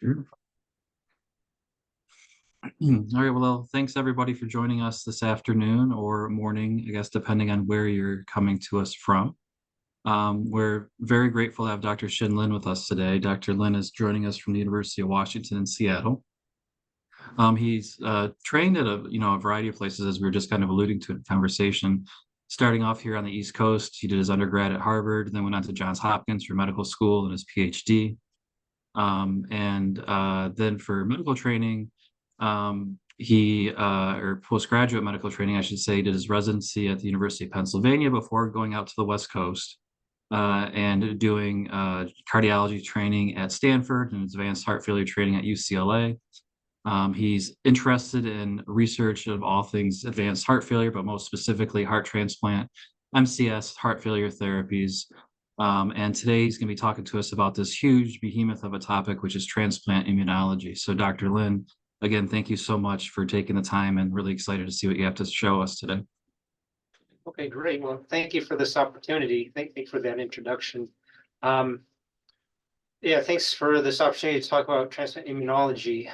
Sure. All right. Well, thanks everybody for joining us this afternoon or morning, I guess, depending on where you're coming to us from. We're very grateful to have Dr. Shin with us today. Dr. Lin is joining us from the University of Washington in Seattle. He's trained at a variety of places, as we were just kind of alluding to in conversation. Starting off here on the East Coast, he did his undergrad at Harvard, then went on to Johns Hopkins for medical school and his Ph.D. And then for medical training, or postgraduate medical training, I should say, did his residency at the University of Pennsylvania before going out to the West Coast and doing cardiology training at Stanford and advanced heart failure training at UCLA. He's interested in research of all things advanced heart failure, but most specifically heart transplant, MCS, heart failure therapies. And today he's going to be talking to us about this huge behemoth of a topic, which is transplant immunology. So Dr. Lin, again, thank you so much for taking the time and really excited to see what you have to show us today. Okay, great. Well, thank you for this opportunity. Thank you for that introduction. Yeah, thanks for this opportunity to talk about transplant immunology.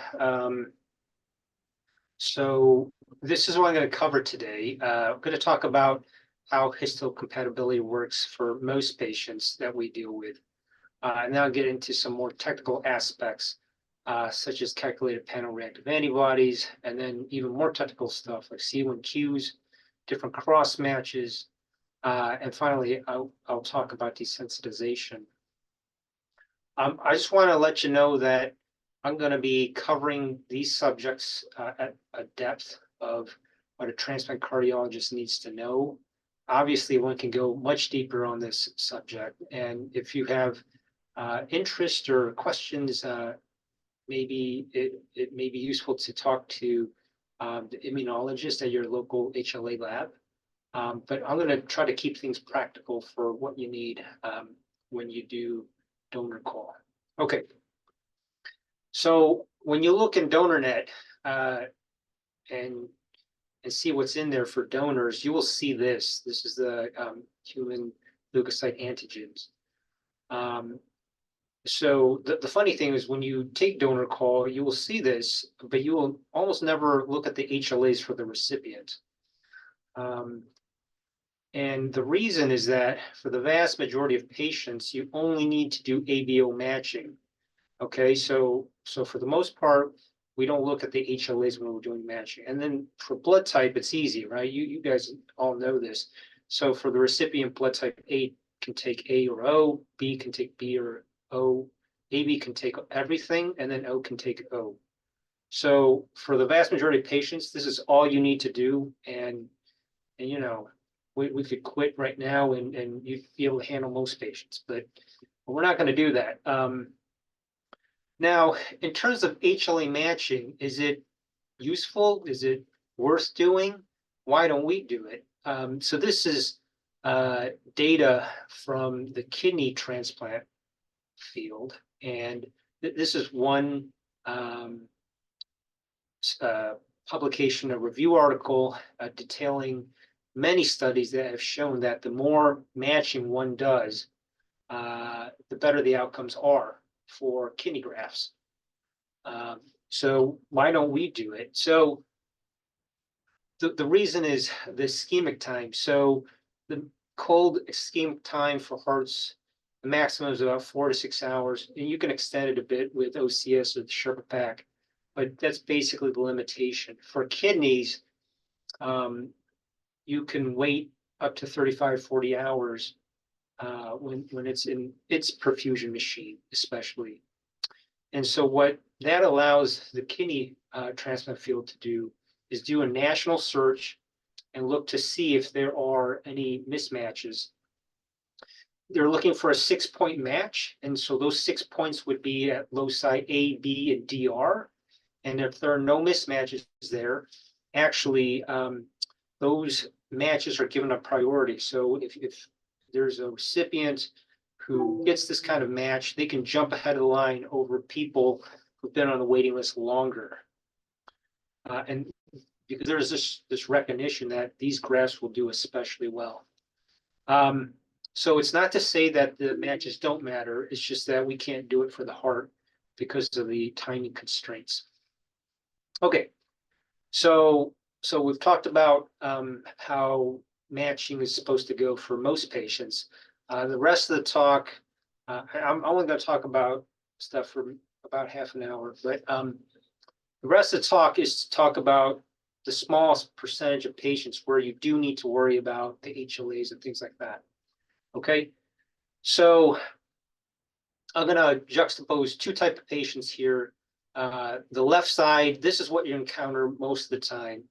So this is what I'm going to cover today. I'm going to talk about how histocompatibility works for most patients that we deal with. And then I'll get into some more technical aspects, such as calculated panel reactive antibodies, and then even more technical stuff like C1Qs, different cross matches, and finally, I'll talk about desensitization. I just want to let you know that I'm going to be covering these subjects at a depth of what a transplant cardiologist needs to know. Obviously, one can go much deeper on this subject, and if you have interest or questions, maybe it may be useful to talk to the immunologist at your local HLA lab. But I'm going to try to keep things practical for what you need when you do donor call. Okay. So when you look in DonorNet and see what's in there for donors, you will see this. This is the human leukocyte antigens. So the funny thing is when you take donor call, you will see this, but you will almost never look at the HLAs for the recipient. And the reason is that for the vast majority of patients, you only need to do ABO matching. Okay, so for the most part, we don't look at the HLAs when we're doing matching. And then for blood type, it's easy, right? You guys all know this. So for the recipient, blood type A can take A or O, B can take B or O, AB can take everything, and then O can take O. So for the vast majority of patients, this is all you need to do. And you know, we could quit right now and you'd be able to handle most patients, but we're not going to do that. Now, in terms of HLA matching, is it useful? Is it worth doing? Why don't we do it? So this is data from the kidney transplant field, and this is one publication, a review article detailing many studies that have shown that the more matching one does, the better the outcomes are for kidney grafts. So why don't we do it? So the reason is the ischemic time. So the cold ischemic time for hearts, the maximum is about 4 to 6 hours, and you can extend it a bit with OCS or the Sherpa pack, but that's basically the limitation. For kidneys, you can wait up to 35, 40 hours when it's in its perfusion machine, especially. And so what that allows the kidney transplant field to do is do a national search and look to see if there are any mismatches. They're looking for a 6-point match. And so those 6 points would be at loci A, B, and DR. And if there are no mismatches there, actually, those matches are given a priority. So if there's a recipient who gets this kind of match, they can jump ahead of the line over people who've been on the waiting list longer. And because there's this recognition that these grafts will do especially well. So it's not to say that the matches don't matter. It's just that we can't do it for the heart because of the timing constraints. Okay, so we've talked about how matching is supposed to go for most patients. The rest of the talk, I'm only going to talk about stuff for about half an hour, but the rest of the talk is to talk about the smallest percentage of patients where you do need to worry about the HLAs and things like that. Okay, so I'm going to juxtapose two types of patients here. The left side, this is what you encounter most of the time.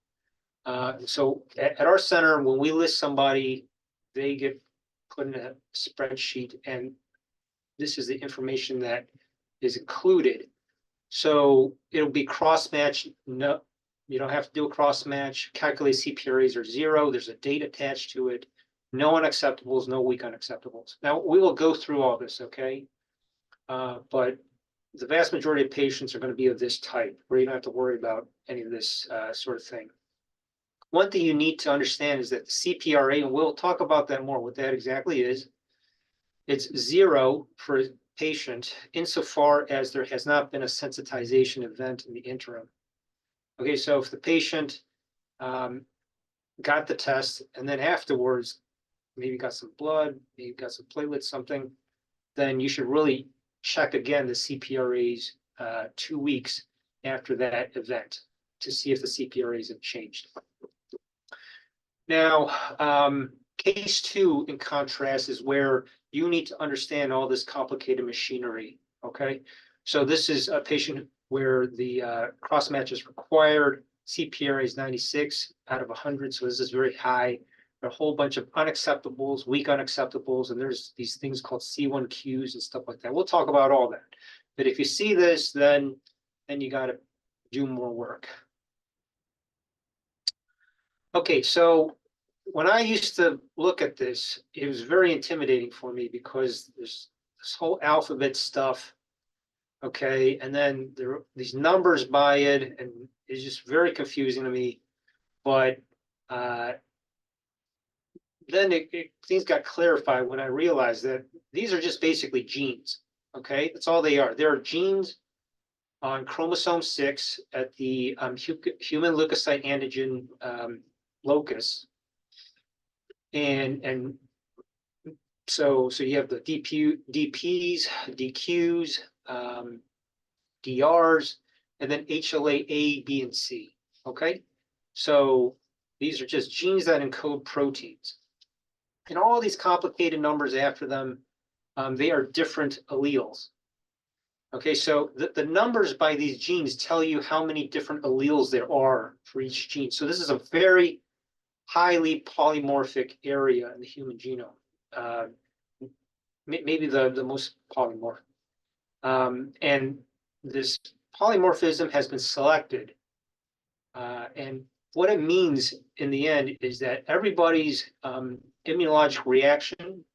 So at our center, when we list somebody, they get put in a spreadsheet, and this is the information that is included. So it'll be cross-match. No, you don't have to do a cross-match. Calculate CPRAs are 0. There's a date attached to it. No unacceptables, no weak unacceptables. Now, we will go through all this, okay? But the vast majority of patients are going to be of this type, where you don't have to worry about any of this sort of thing. One thing you need to understand is that the CPRA, and we'll talk about that more, what that exactly is, it's 0 for a patient insofar as there has not been a sensitization event in the interim. Okay, so if the patient got the test and then afterwards maybe got some blood, maybe got some platelets, something, then you should really check again the CPRAs 2 weeks after that event to see if the CPRAs have changed. Now, case 2, in contrast, is where you need to understand all this complicated machinery, okay? So this is a patient where the cross-match is required. CPRA is 96 out of 100, so this is very high. There are a whole bunch of unacceptables, weak unacceptables, and there's these things called C1Qs and stuff like that. We'll talk about all that. But if you see this, then you got to do more work. Okay, so when I used to look at this, it was very intimidating for me because there's this whole alphabet stuff, okay, and then there are these numbers by it, and it's just very confusing to me. But then things got clarified when I realized that these are just basically genes, okay? That's all they are. There are genes on chromosome 6 at the human leukocyte antigen locus, and so you have the DPs, DQs, DRs, and then HLA A, B, and C. Okay, so these are just genes that encode proteins, and all these complicated numbers after them, they are different alleles. Okay, so the numbers by these genes tell you how many different alleles there are for each gene. So this is a very highly polymorphic area in the human genome, maybe the most polymorphic. And this polymorphism has been selected. And what it means in the end is that everybody's immunologic reaction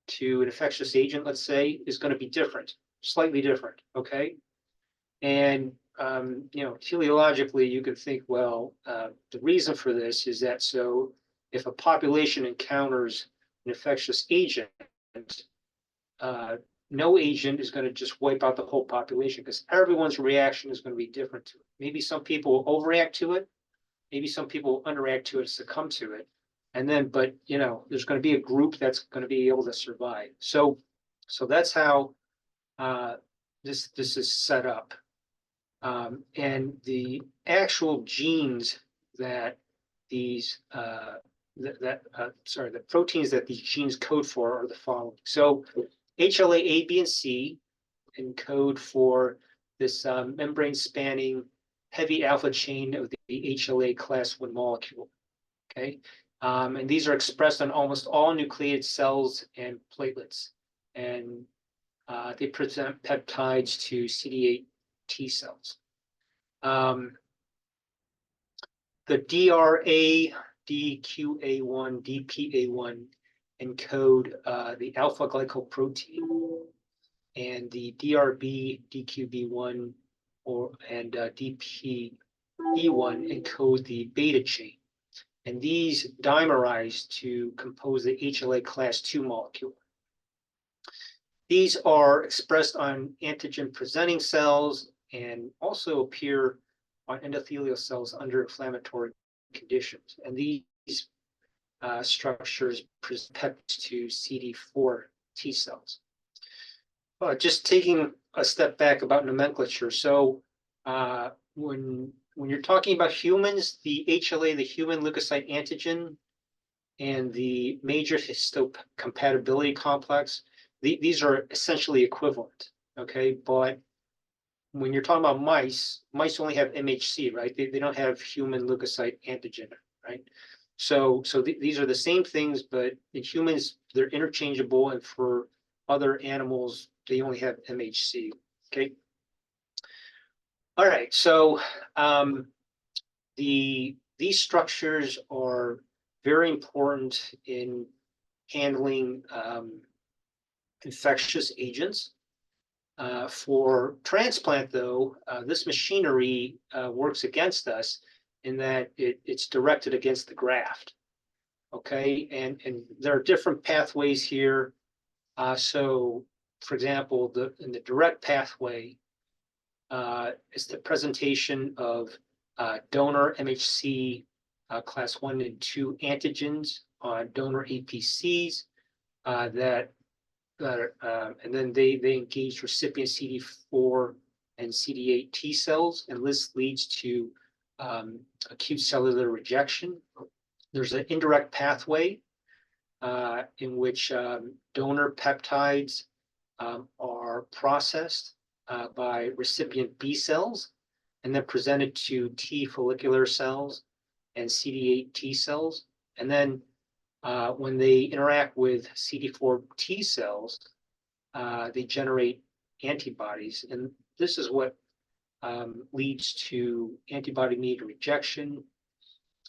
to an infectious agent, let's say, is going to be different, slightly different, okay? And teleologically, you could think, well, the reason for this is that so if a population encounters an infectious agent, no agent is going to just wipe out the whole population because everyone's reaction is going to be different to it. Maybe some people will overreact to it, maybe some people will underreact to it, succumb to it, and then, but there's going to be a group that's going to be able to survive. So that's how this is set up. And the actual genes that these the proteins that these genes code for are the following. So HLA A, B, and C encode for this membrane spanning heavy alpha chain of the HLA class 1 molecule. Okay, and these are expressed on almost all nucleated cells and platelets, and they present peptides to CD8 T cells. The DRA, DQA1, DPA1 encode the alpha glycoprotein, and the DRB, DQB1, and DPE1 encode the beta chain. And these dimerize to compose the HLA class 2 molecule. These are expressed on antigen-presenting cells and also appear on endothelial cells under inflammatory conditions. And these structures present to CD4 T cells. Just taking a step back about nomenclature. So when you're talking about humans, the HLA, the human leukocyte antigen, and the major histocompatibility complex, these are essentially equivalent, okay? But when you're talking about mice only have MHC, right? They don't have human leukocyte antigen, right? So these are the same things, but in humans, they're interchangeable, and for other animals, they only have MHC, okay? All right, so these structures are very important in handling infectious agents. For transplant, though, this machinery works against us in that it's directed against the graft. Okay, and there are different pathways here. So, for example, in the direct pathway, is the presentation of donor MHC class 1 and 2 antigens on donor APCs that are, and then they engage recipient CD4 and CD8 T cells, and this leads to acute cellular rejection. There's an indirect pathway in which donor peptides are processed by recipient B cells and then presented to T follicular cells and CD8 T cells. And then when they interact with CD4 T cells, they generate antibodies. And this is what leads to antibody-mediated rejection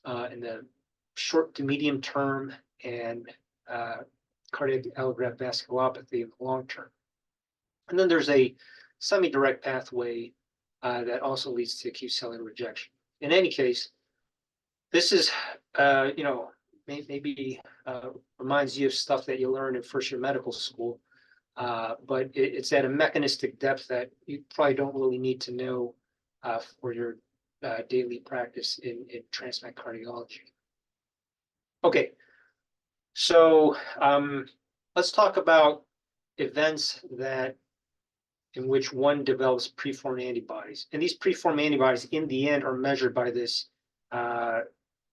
in the short to medium term and cardiac allograft vasculopathy in the long term. And then there's a semi-direct pathway that also leads to acute cellular rejection. In any case, this is, maybe reminds you of stuff that you learned in first year medical school, but it's at a mechanistic depth that you probably don't really need to know for your daily practice in transplant cardiology. Okay, so let's talk about events in which one develops preformed antibodies. And these preformed antibodies, in the end, are measured by this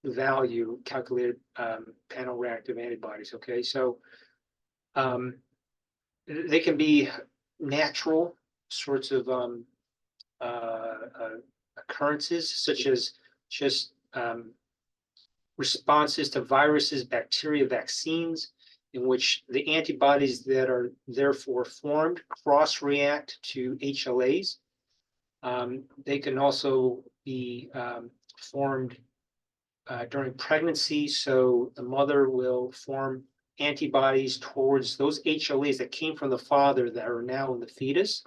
value calculated panel reactive antibodies. Okay, so they can be natural sorts of occurrences, such as just responses to viruses, bacteria, vaccines, in which the antibodies that are therefore formed cross-react to HLAs. They can also be formed during pregnancy, so the mother will form antibodies towards those HLAs that came from the father that are now in the fetus.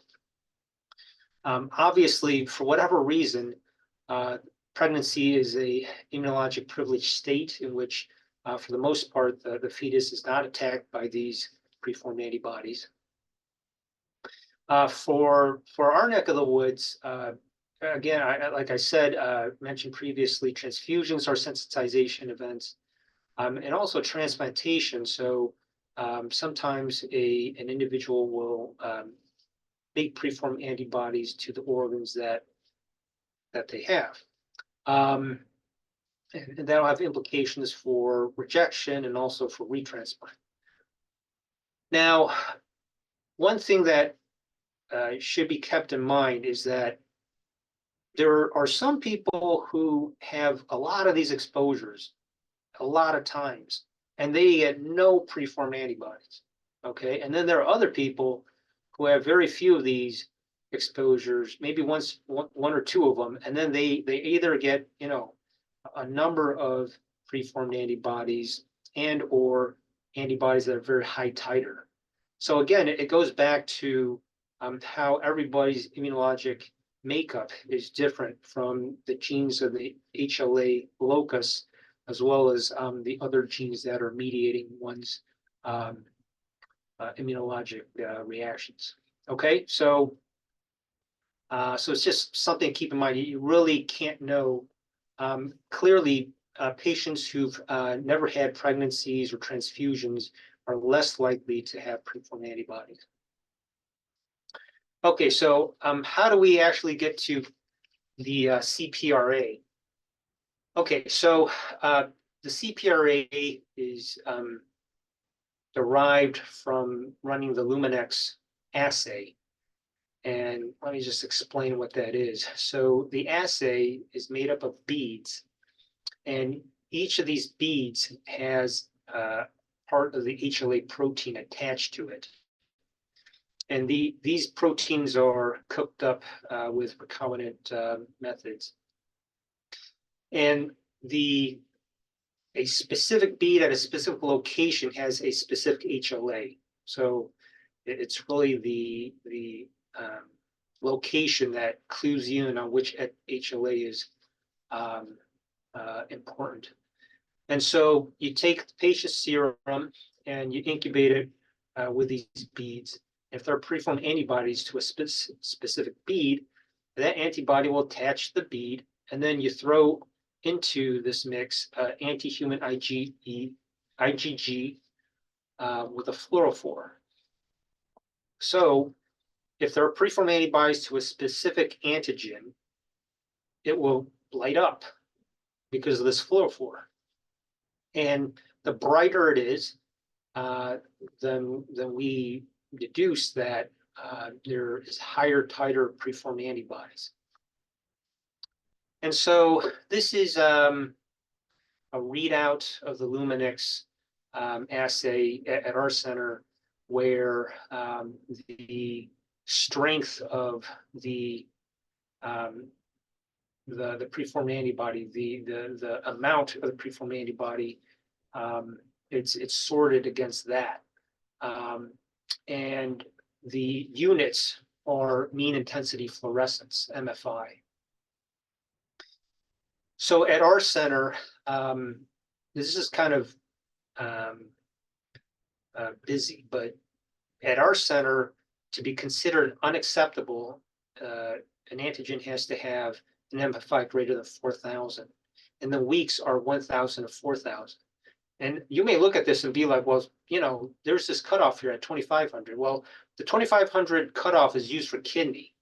Obviously, for whatever reason, pregnancy is a immunologic privileged state in which, for the most part, the fetus is not attacked by these preformed antibodies. For our neck of the woods, again, like I said, mentioned previously, transfusions are sensitization events, and also transplantation. So sometimes an individual will make preformed antibodies to the organs that they have. And that'll have implications for rejection and also for retransplant. Now, one thing that should be kept in mind is that there are some people who have a lot of these exposures a lot of times, and they get no preformed antibodies, okay? And then there are other people who have very few of these exposures, maybe one or two of them, and then they either get, a number of preformed antibodies and or antibodies that are very high titer. So again, it goes back to how everybody's immunologic makeup is different from the genes of the HLA locus, as well as the other genes that are mediating one's immunologic reactions. Okay, so it's just something to keep in mind. You really can't know. Clearly, patients who've never had pregnancies or transfusions are less likely to have preformed antibodies. Okay, so how do we actually get to the CPRA? Okay, so the CPRA is derived from running the Luminex assay. And let me just explain what that is. So the assay is made up of beads, and each of these beads has part of the HLA protein attached to it. And these proteins are cooked up with recombinant methods. And a specific bead at a specific location has a specific HLA. So it's really the location that clues you in on which HLA is important. And so you take the patient's serum and you incubate it with these beads. If there are preformed antibodies to a specific bead, that antibody will attach the bead, and then you throw into this mix anti-human IgG with a fluorophore. So if there are preformed antibodies to a specific antigen, it will light up because of this fluorophore. And the brighter it is, then we deduce that there is higher titer preformed antibodies. And so this is a readout of the Luminex assay at our center, where the strength of the preformed antibody, the amount of the preformed antibody, it's sorted against that. And the units are mean intensity fluorescence, MFI. So at our center, this is kind of busy, but at our center, to be considered unacceptable, an antigen has to have an MFI greater than 4,000, and the weeks are 1,000 to 4,000. And you may look at this and be like, well, there's this cutoff here at 2,500. Well, the 2,500 cutoff is used for kidney.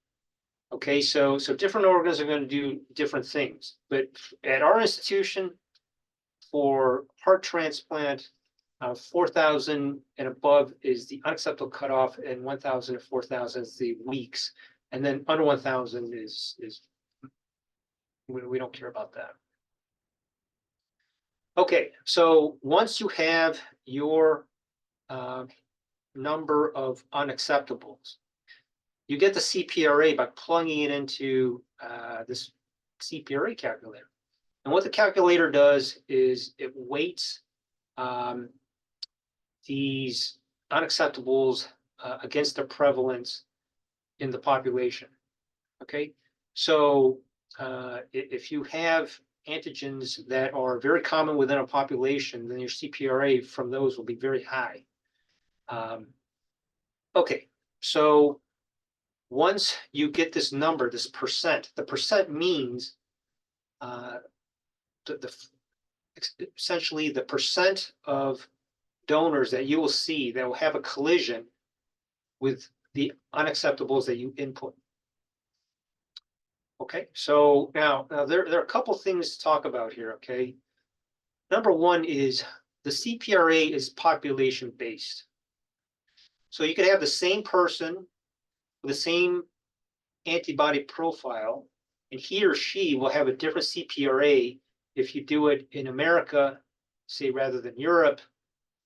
Okay, so different organs are going to do different things. But at our institution, for heart transplant, 4,000 and above is the unacceptable cutoff, and 1,000 to 4,000 is the weeks. And then under 1,000 is we don't care about that. Okay, so once you have your number of unacceptables, you get the CPRA by plugging it into this CPRA calculator. And what the calculator does is it weights these unacceptables against the prevalence in the population. Okay, so if you have antigens that are very common within a population, then your CPRA from those will be very high. Okay, so once you get this number, this percent, the percent means essentially the percent of donors that you will see that will have a collision with the unacceptables that you input. Okay, so now there are a couple things to talk about here, okay? Number one is the CPRA is population based. So you could have the same person with the same antibody profile, and he or she will have a different CPRA if you do it in America, say, rather than Europe,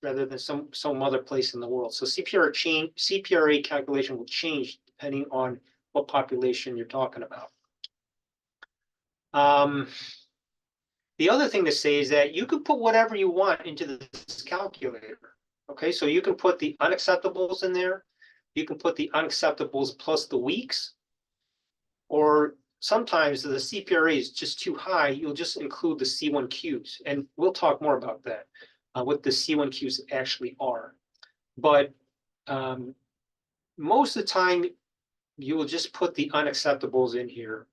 rather than some other place in the world. So CPRA calculation will change depending on what population you're talking about. The other thing to say is that you can put whatever you want into this calculator. Okay, so you can put the unacceptables in there. You can put the unacceptables plus the weeks, or sometimes the CPRA is just too high. You'll just include the C1Qs, and we'll talk more about that, what the C1Qs actually are. But most of the time you will just put the unacceptables in here,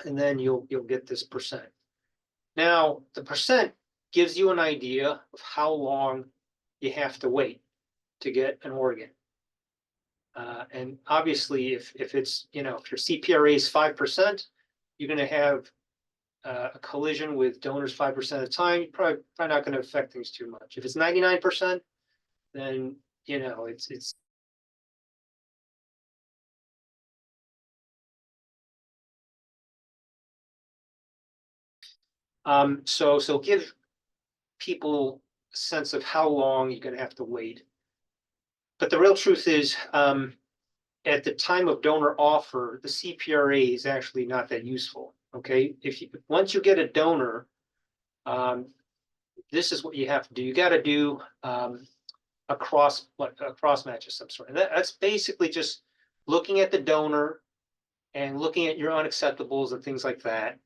and then you'll get this percent. Now, the percent gives you an idea of how long you have to wait to get an organ. And obviously, if it's, if your CPRA is 5%, you're going to have a collision with donors 5% of the time. You're probably not going to affect things too much. If it's 99%, then it's so give people a sense of how long you're going to have to wait. But the real truth is, at the time of donor offer, the CPRA is actually not that useful. Okay, once you get a donor, this is what you have to do. You got to do a cross match of some sort, and that's basically just looking at the donor and looking at your unacceptables and things like that,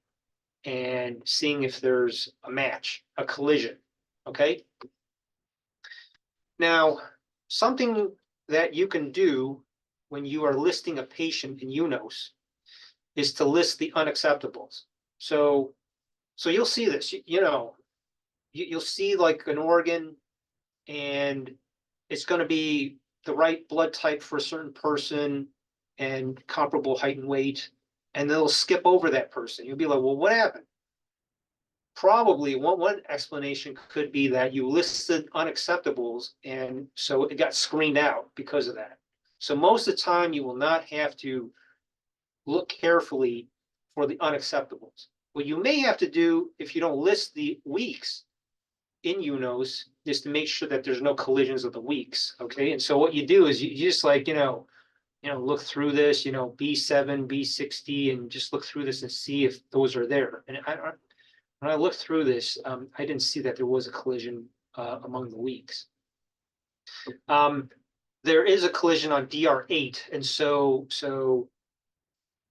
and seeing if there's a match, a collision. Okay. Now, something that you can do when you are listing a patient in UNOS is to list the unacceptables. So you'll see this. You'll see like an organ, and it's going to be the right blood type for a certain person and comparable height and weight, and they'll skip over that person. You'll be like, well, what happened? Probably one explanation could be that you listed unacceptables, and so it got screened out because of that. So most of the time, you will not have to look carefully for the unacceptables. What you may have to do, if you don't list the weeks in UNOS, is to make sure that there's no collisions of the weeks. Okay, and so what you do is you just like look through this, B7, B60, and just look through this and see if those are there. And when I looked through this, I didn't see that there was a collision among the weeks. There is a collision on DR8, and so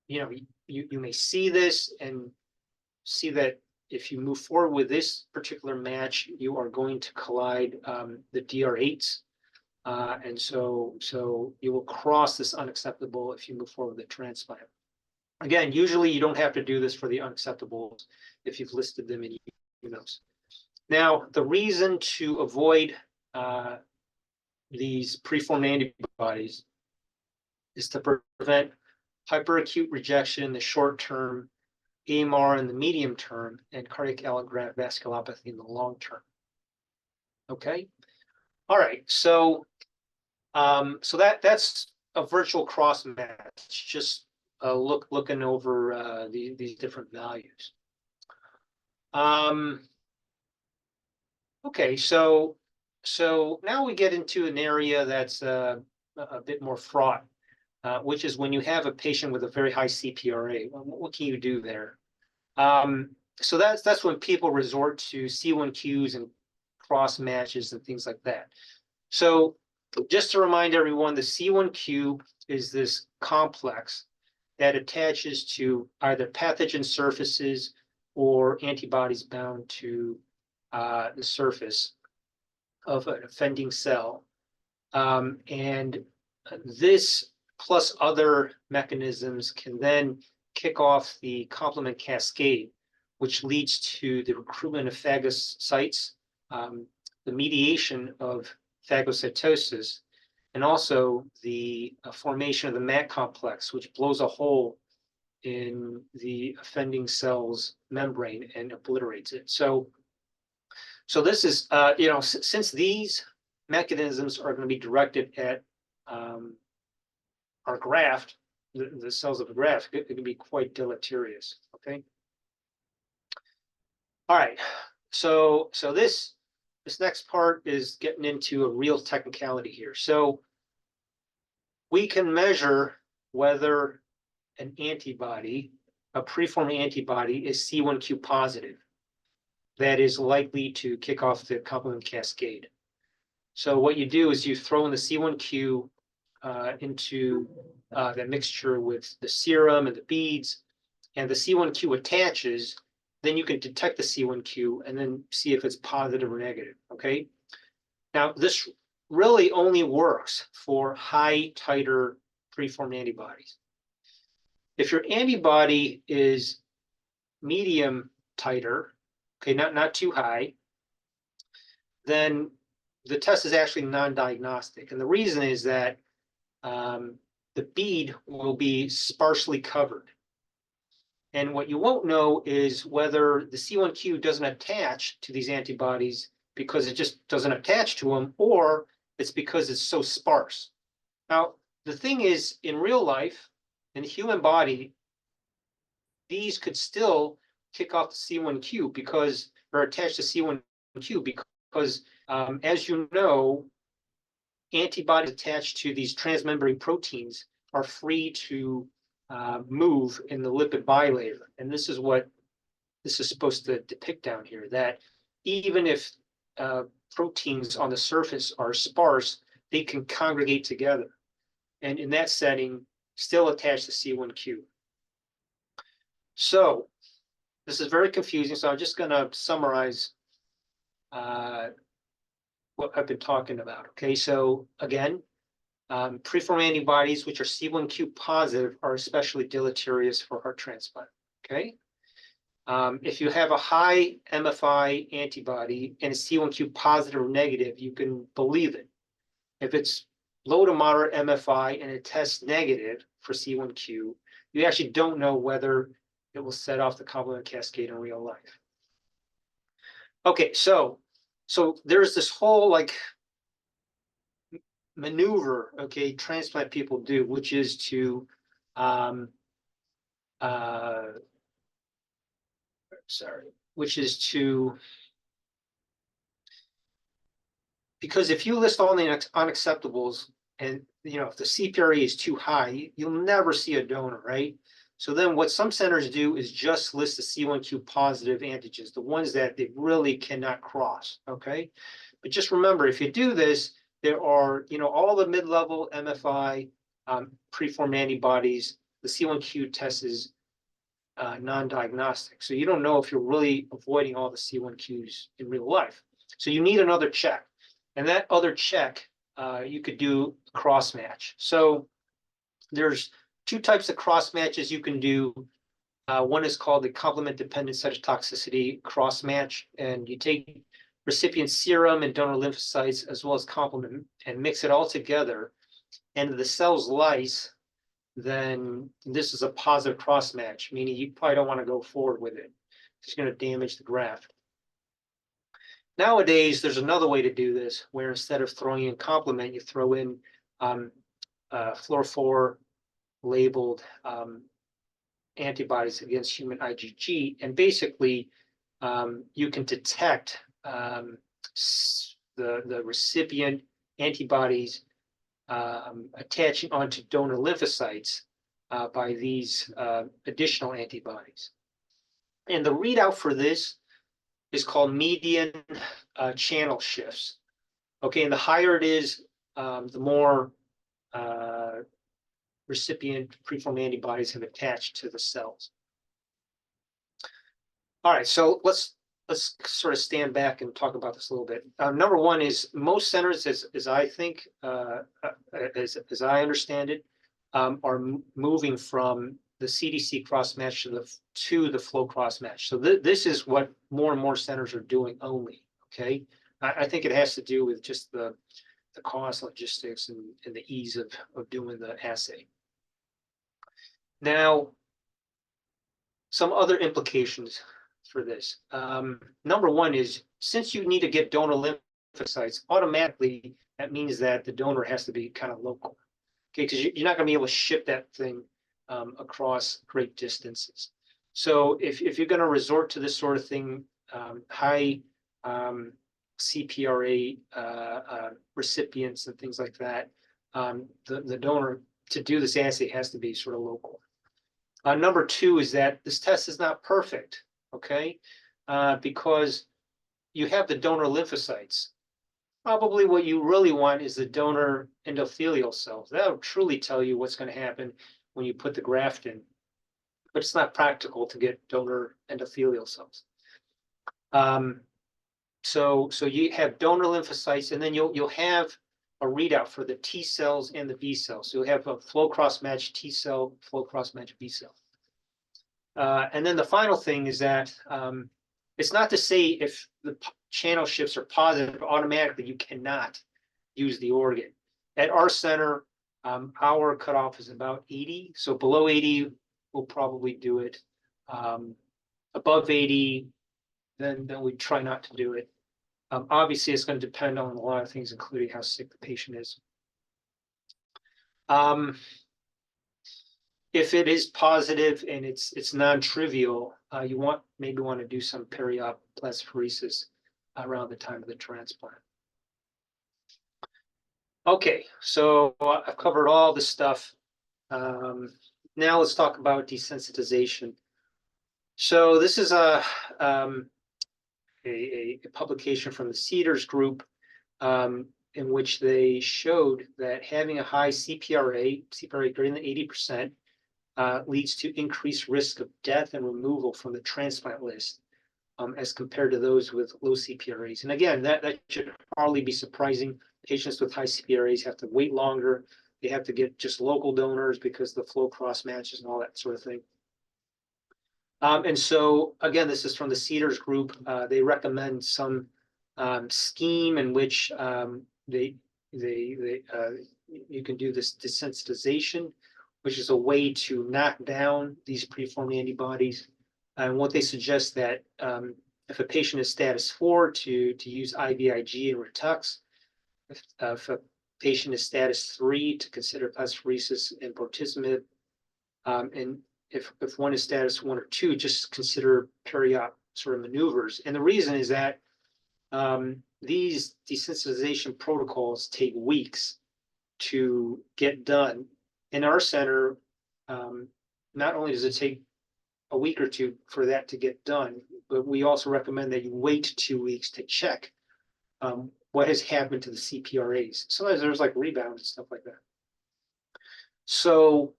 you may see this and see that if you move forward with this particular match, you are going to collide the DR8s, and so you will cross this unacceptable if you move forward with the transplant. Again, usually you don't have to do this for the unacceptables if you've listed them in UNOS. Now, the reason to avoid these preformed antibodies is to prevent hyperacute rejection in the short term, AMR in the medium term, and cardiac allograft vasculopathy in the long term. Okay. All right. So that's a virtual cross match. Just looking over these different values. Okay, so now we get into an area that's a bit more fraught, which is when you have a patient with a very high CPRA. What can you do there? So that's when people resort to C1Qs and cross matches and things like that. So just to remind everyone, the C1Q is this complex that attaches to either pathogen surfaces or antibodies bound to the surface of an offending cell. And this plus other mechanisms can then kick off the complement cascade, which leads to the recruitment of phagocytes, the mediation of phagocytosis, and also the formation of the MAC complex, which blows a hole in the offending cell's membrane and obliterates it. So this is, since these mechanisms are going to be directed at our graft, the cells of the graft, it can be quite deleterious. Okay. All right. So this next part is getting into a real technicality here. So we can measure whether an antibody, a preformed antibody, is C1Q positive. That is likely to kick off the complement cascade. So what you do is you throw in the C1Q into the mixture with the serum and the beads, and the C1Q attaches. Then you can detect the C1Q and then see if it's positive or negative. Okay. Now this really only works for high titer preformed antibodies. If your antibody is medium titer, okay, not too high, then the test is actually non-diagnostic. And the reason is that the bead will be sparsely covered. And what you won't know is whether the C1q doesn't attach to these antibodies because it just doesn't attach to them, or it's because it's so sparse. Now, the thing is, in real life, in the human body, these could still kick off the C1q because, or attach to C1q because, as you know, antibodies attached to these transmembrane proteins are free to move in the lipid bilayer. And this is what this is supposed to depict down here, that even if proteins on the surface are sparse, they can congregate together. And in that setting, still attach to C1q. So this is very confusing. So I'm just going to summarize what I've been talking about. Okay, so again, preformed antibodies, which are C1q positive, are especially deleterious for heart transplant. Okay, if you have a high MFI antibody and it's C1q positive or negative, you can believe it. If it's low to moderate MFI and it tests negative for C1q, you actually don't know whether it will set off the complement cascade in real life. Okay, so there's this whole like maneuver, okay, transplant people do, which is to because if you list all the unacceptables and if the CPRE is too high, you'll never see a donor, right? So then what some centers do is just list the C1q positive antigens, the ones that they really cannot cross, okay? But just remember, if you do this, there are, all the mid-level MFI preformed antibodies, the C1q test is non-diagnostic. So you don't know if you're really avoiding all the C1qs in real life. So you need another check. And that other check, you could do cross match. So there's two types of cross matches you can do. One is called the complement dependent cytotoxicity cross match, and you take recipient serum and donor lymphocytes as well as complement and mix it all together, and the cells lyse, then this is a positive cross match, meaning you probably don't want to go forward with it. It's going to damage the graft. Nowadays, there's another way to do this, where instead of throwing in complement, you throw in fluorophore labeled antibodies against human IgG, and basically you can detect the recipient antibodies attaching onto donor lymphocytes by these additional antibodies. And the readout for this is called median channel shifts. Okay, and the higher it is, the more recipient preformed antibodies have attached to the cells. All right, so let's sort of stand back and talk about this a little bit. Number one is most centers, as I think, as I understand it, are moving from the CDC cross match to the flow cross match. So this is what more and more centers are doing only. Okay, I think it has to do with just the cost, logistics, and the ease of doing the assay. Now, some other implications for this. Number one is, since you need to get donor lymphocytes, automatically that means that the donor has to be kind of local. Okay, because you're not going to be able to ship that thing across great distances. So if you're going to resort to this sort of thing, high CPRA recipients and things like that, the donor to do this assay has to be sort of local. Number two is that this test is not perfect, okay, because you have the donor lymphocytes. Probably what you really want is the donor endothelial cells. That'll truly tell you what's going to happen when you put the graft in, but it's not practical to get donor endothelial cells. So you have donor lymphocytes, and then you'll have a readout for the T cells and the B cells. So you'll have a flow cross match T cell, flow cross match B cell. And then the final thing is that it's not to say if the channel shifts are positive, automatically you cannot use the organ. At our center, our cutoff is about 80. So below 80, we'll probably do it. Above 80, then we try not to do it. Obviously, it's going to depend on a lot of things, including how sick the patient is. If it is positive and it's non-trivial, you maybe want to do some peri-op plasmapheresis around the time of the transplant. Okay, so I've covered all the stuff. Now let's talk about desensitization. So this is a publication from the Cedars group in which they showed that having a high CPRA greater than 80%, leads to increased risk of death and removal from the transplant list as compared to those with low CPRAs. And again, that should hardly be surprising. Patients with high CPRAs have to wait longer. They have to get just local donors because the flow cross matches and all that sort of thing. And so, again, this is from the Cedars group. They recommend some scheme in which you can do this desensitization, which is a way to knock down these preformed antibodies. And what they suggest that if a patient is status 4, to use IVIG and Ritux. If a patient is status 3, to consider plasmapheresis and bortezomib. And if one is status 1 or 2, just consider peri-op sort of maneuvers. And the reason is that these desensitization protocols take weeks to get done. In our center, not only does it take a week or two for that to get done, but we also recommend that you wait 2 weeks to check what has happened to the CPRAs. Sometimes there's like rebounds and stuff like that. So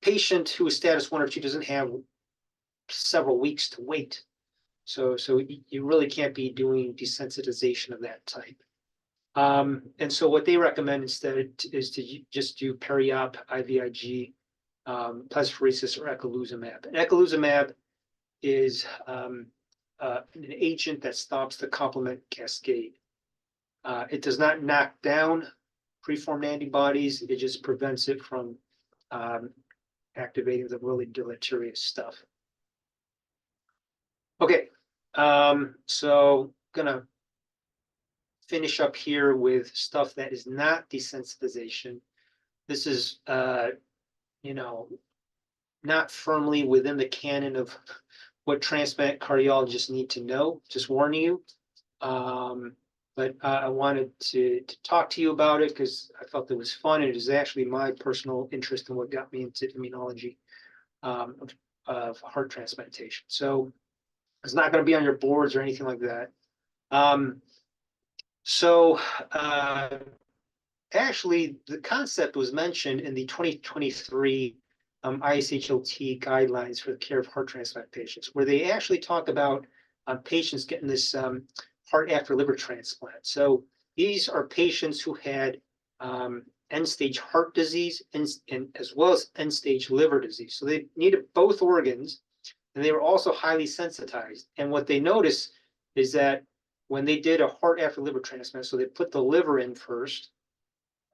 patient who is status 1 or 2 doesn't have several weeks to wait. So you really can't be doing desensitization of that type. And so what they recommend instead is to just do peri-op, IVIG, plasmapheresis, or eculizumab. And eculizumab is an agent that stops the complement cascade. It does not knock down preformed antibodies. It just prevents it from activating the really deleterious stuff. Okay, so gonna finish up here with stuff that is not desensitization. This is, not firmly within the canon of what transplant cardiologists need to know, just warning you. But I wanted to talk to you about it because I felt it was fun. And it is actually my personal interest in what got me into immunology of heart transplantation. So it's not going to be on your boards or anything like that. Actually, the concept was mentioned in the 2023 ISHLT guidelines for the care of heart transplant patients, where they actually talk about patients getting this heart after liver transplant. So these are patients who had end-stage heart disease and as well as end-stage liver disease. So they needed both organs, and they were also highly sensitized. And what they noticed is that when they did a heart after liver transplant, so they put the liver in first,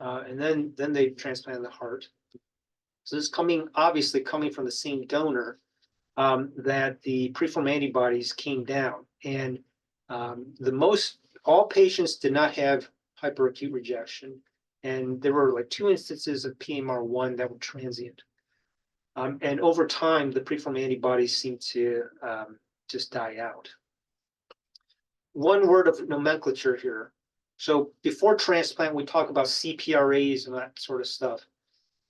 and then they transplanted the heart. So this is obviously coming from the same donor, that the preformed antibodies came down. And all patients did not have hyperacute rejection. And there were like 2 instances of PMR1 that were transient. And over time, the preformed antibodies seemed to just die out. One word of nomenclature here. So before transplant, we talk about CPRAs and that sort of stuff.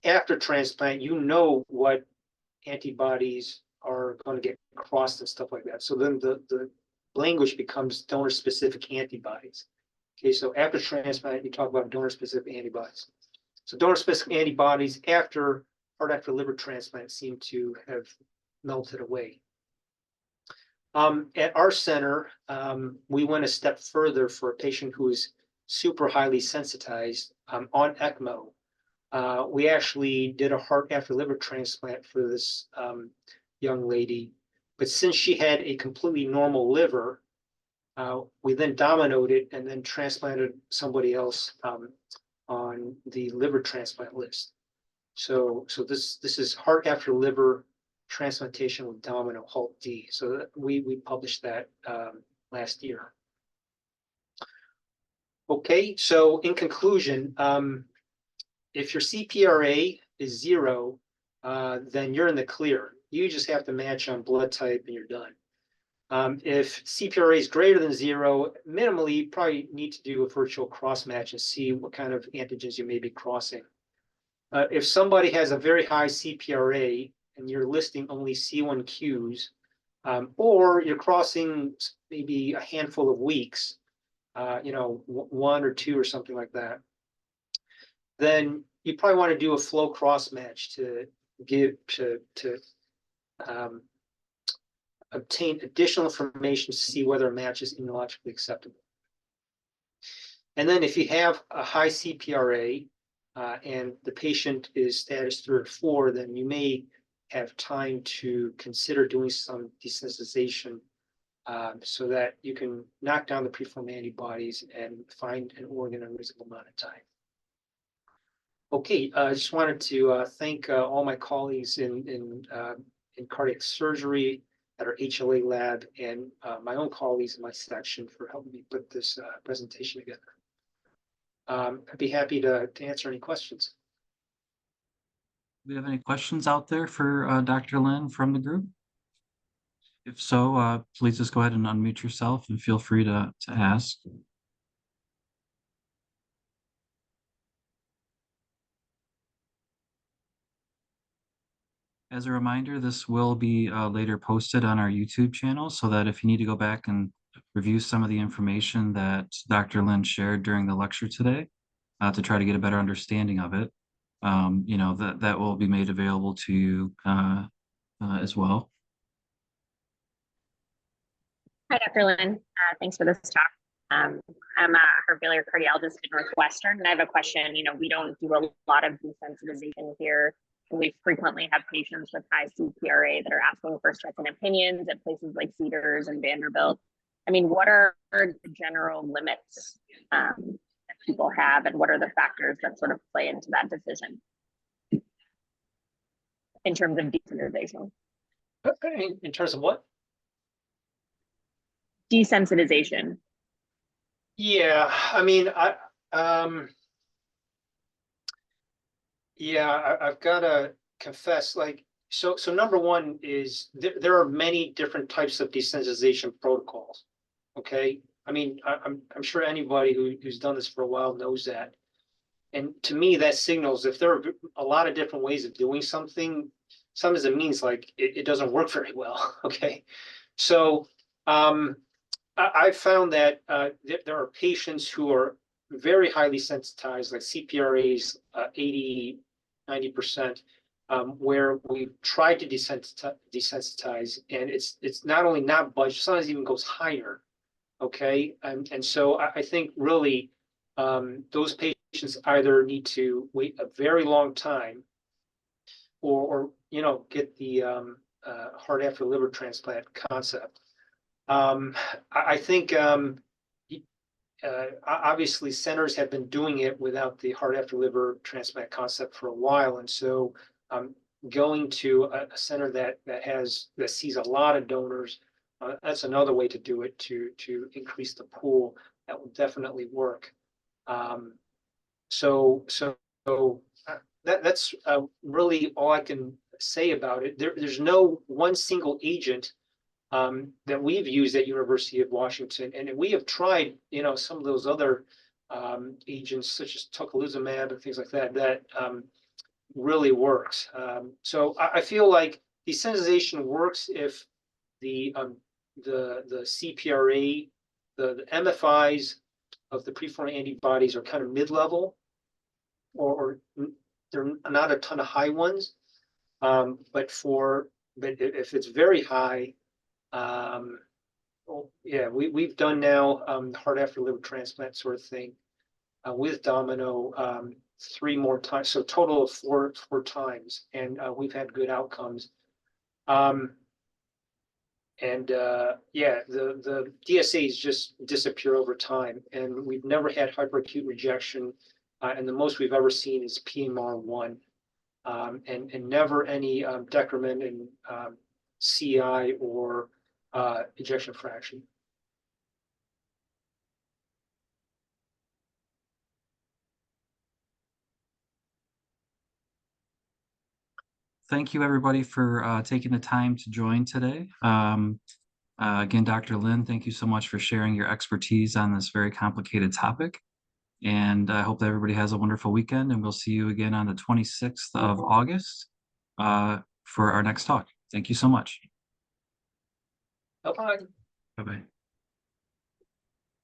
After transplant, you know what antibodies are going to get crossed and stuff like that. So then the language becomes donor-specific antibodies. Okay, so after transplant, you talk about donor-specific antibodies. So donor-specific antibodies after heart after liver transplant seem to have melted away. At our center, we went a step further for a patient who is super highly sensitized on ECMO. We actually did a heart after liver transplant for this young lady, but since she had a completely normal liver, we then dominoed it and then transplanted somebody else on the liver transplant list. So this is heart after liver transplantation with domino halt D. So we published that last year. Okay, so in conclusion, if your CPRA is 0, then you're in the clear. You just have to match on blood type and you're done. If CPRA is greater than 0, minimally, you probably need to do a virtual cross match and see what kind of antigens you may be crossing. If somebody has a very high CPRA and you're listing only C1Qs, or you're crossing maybe a handful of weeks, 1 or 2 or something like that, then you probably want to do a flow cross match to obtain additional information to see whether a match is immunologically acceptable. And then if you have a high CPRA and the patient is status 3 or 4, then you may have time to consider doing some desensitization so that you can knock down the preformed antibodies and find an organ in a reasonable amount of time. Okay, I just wanted to thank all my colleagues in cardiac surgery at our HLA lab and my own colleagues in my section for helping me put this presentation together. I'd be happy to answer any questions. Do we have any questions out there for Dr. Lin from the group? If so, please just go ahead and unmute yourself and feel free to ask. As a reminder, this will be later posted on our YouTube channel so that if you need to go back and review some of the information that Dr. Lin shared during the lecture today to try to get a better understanding of it, that will be made available to you as well. Hi, Dr. Lin. Thanks for this talk. I'm a heart failure cardiologist at Northwestern, and I have a question. We don't do a lot of desensitization here. We frequently have patients with high CPRA that are asking for second opinions at places like Cedars and Vanderbilt. What are the general limits that people have, and what are the factors that sort of play into that decision in terms of desensitization? In terms of what? Desensitization. Yeah, I've got to confess, so number one is there are many different types of desensitization protocols. Okay, I'm sure anybody who's done this for a while knows that. And to me, that signals if there are a lot of different ways of doing something, sometimes it means it doesn't work very well. Okay, so I found that there are patients who are very highly sensitized, like CPRAs 80, 90%, where we've tried to desensitize, and it's not only not budged, sometimes even goes higher. Okay, and so I think really those patients either need to wait a very long time, or get the heart after liver transplant concept. I think obviously centers have been doing it without the heart after liver transplant concept for a while, and so going to a center that sees a lot of donors, that's another way to do it to increase the pool. That will definitely work. So that's really all I can say about it. There's no one single agent that we've used at University of Washington, and we have tried, some of those other agents such as tocilizumab and things like that really works. So I feel like desensitization works if the CPRA, the MFIs of the preformed antibodies are kind of mid-level, or they're not a ton of high ones. But if it's very high, we've done now heart after liver transplant sort of thing. with Domino 3 more times, so total of four times, and we've had good outcomes. Yeah, the DSAs just disappear over time, and we've never had hyperacute rejection, and the most we've ever seen is PMR1, and never any decrement in CI or ejection fraction. Thank you, everybody, for taking the time to join today. Again, Dr. Lin, thank you so much for sharing your expertise on this very complicated topic. And I hope that everybody has a wonderful weekend, and we'll see you again on the 26th of August for our next talk. Thank you so much. Bye-bye. Bye-bye.